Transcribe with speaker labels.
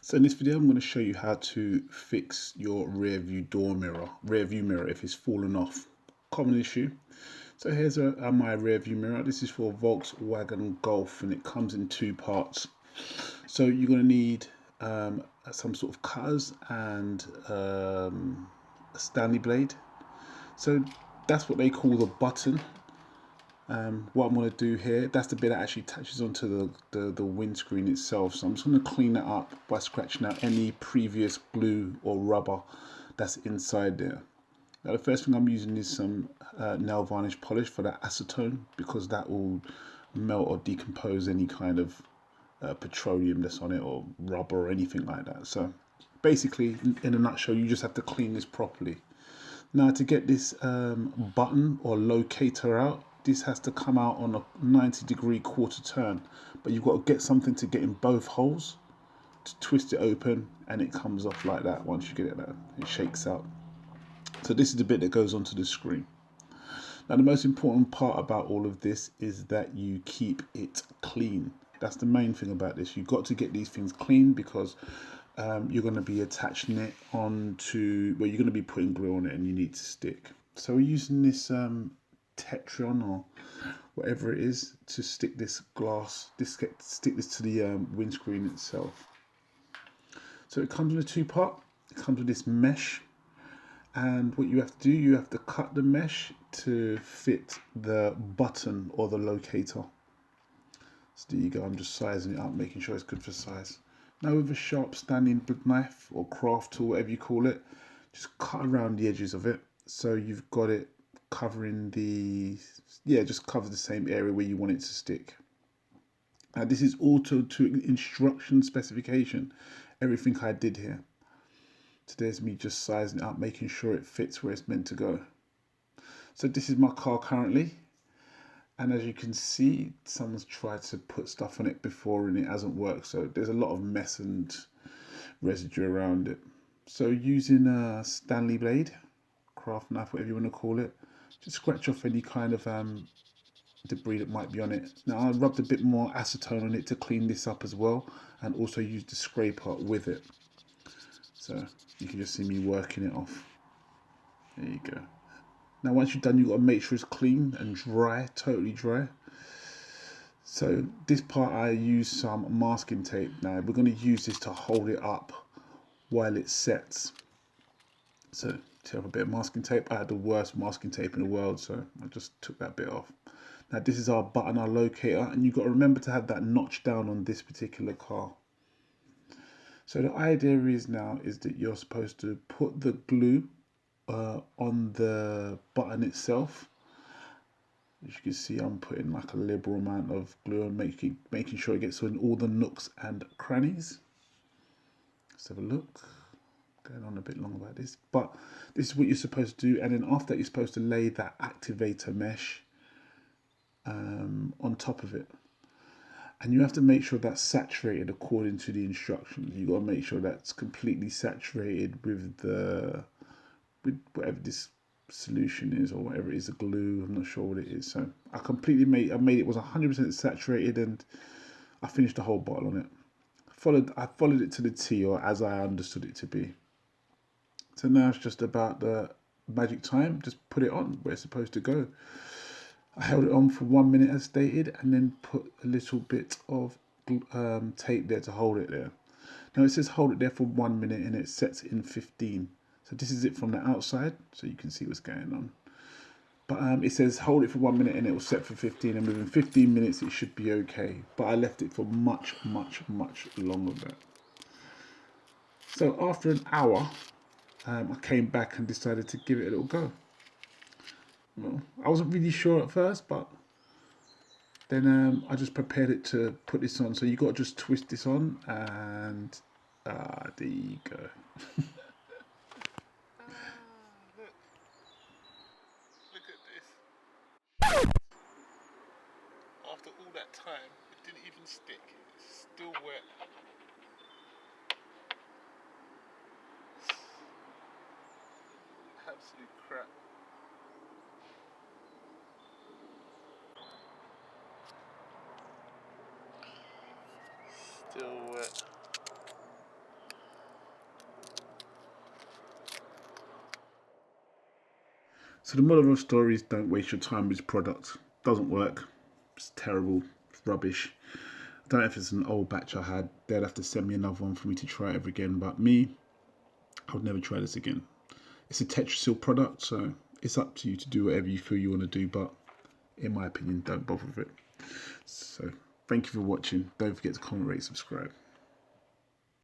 Speaker 1: So in this video, I'm going to show you how to fix your rear view mirror if it's fallen off. Common issue. So here's my rear view mirror. This is for Volkswagen Golf and it comes in two parts. So you're going to need some sort of cutters and a Stanley blade. So that's what they call the button. What I'm going to do here, that's the bit that actually attaches onto the windscreen itself. So I'm just going to clean that up by scratching out any previous glue or rubber that's inside there. Now the first thing I'm using is some nail varnish polish for that acetone, because that will melt or decompose any kind of petroleum that's on it or rubber or anything like that. So basically, in a nutshell, you just have to clean this properly. Now to get this button or locator out, this has to come out on a 90-degree quarter turn, but you've got to get something to get in both holes to twist it open, and it comes off like that. Once you get it out, it shakes out. So this is the bit that goes onto the screen. Now the most important part about all of this is that you keep it clean. That's the main thing about this. You've got to get these things clean, because you're going to be attaching it onto, well, you're going to be putting glue on it and you need to stick. So we're using this Tetrion or whatever it is to stick this stick this to the windscreen itself. So it comes in a two-part. It comes with this mesh, and what you have to do, you have to cut the mesh to fit the button or the locator. So there you go. I'm just sizing it up, making sure it's good for size. Now with a sharp standing knife or craft tool, whatever you call it, just cut around the edges of it so you've got it covering just cover the same area where you want it to stick. Now this is auto to instruction specification, everything I did here. So there's me just sizing it up, making sure it fits where it's meant to go. So this is my car currently, and as you can see, someone's tried to put stuff on it before and it hasn't worked. So there's a lot of mess and residue around it. So using a Stanley blade, craft knife, whatever you want to call it, just scratch off any kind of debris that might be on it. Now I rubbed a bit more acetone on it to clean this up as well, and also used the scraper with it. So you can just see me working it off. There you go. Now once you're done, you've got to make sure it's clean and dry, totally dry. So this part I use some masking tape. Now we're going to use this to hold it up while it sets. So to have a bit of masking tape, I had the worst masking tape in the world, so I just took that bit off. Now this is our button, our locator, and you've got to remember to have that notch down on this particular car. So the idea is that you're supposed to put the glue on the button itself. As you can see, I'm putting like a liberal amount of glue and making sure it gets in all the nooks and crannies. Let's have a look. Going on a bit long about this, but this is what you're supposed to do. And then after that, you're supposed to lay that activator mesh on top of it. And you have to make sure that's saturated according to the instructions. You've got to make sure that's completely saturated with whatever this solution is, or whatever it is, a glue. I'm not sure what it is. So I made it was 100% saturated, and I finished the whole bottle on it. I followed it to the T, or as I understood it to be. So now it's just about the magic time. Just put it on where it's supposed to go. I held it on for 1 minute as stated, and then put a little bit of tape there to hold it there. Now it says hold it there for 1 minute and it sets in 15. So this is it from the outside, so you can see what's going on. But it says hold it for 1 minute and it will set for 15, and within 15 minutes it should be okay. But I left it for much, much, much longer than that. So after an hour, I came back and decided to give it a little go. Well, I wasn't really sure at first, but then I just prepared it to put this on. So you got to just twist this on, and there you go. Look at this. After all that time, it didn't even stick. It's still wet. Absolute crap. Still wet. So the moral of the story is don't waste your time with this product. Doesn't work. It's terrible. It's rubbish. I don't know if it's an old batch I had. They'd have to send me another one for me to try it ever again. But me, I would never try this again. It's a Tetrion product, so it's up to you to do whatever you feel you want to do. But in my opinion, don't bother with it. So thank you for watching. Don't forget to comment, rate, subscribe.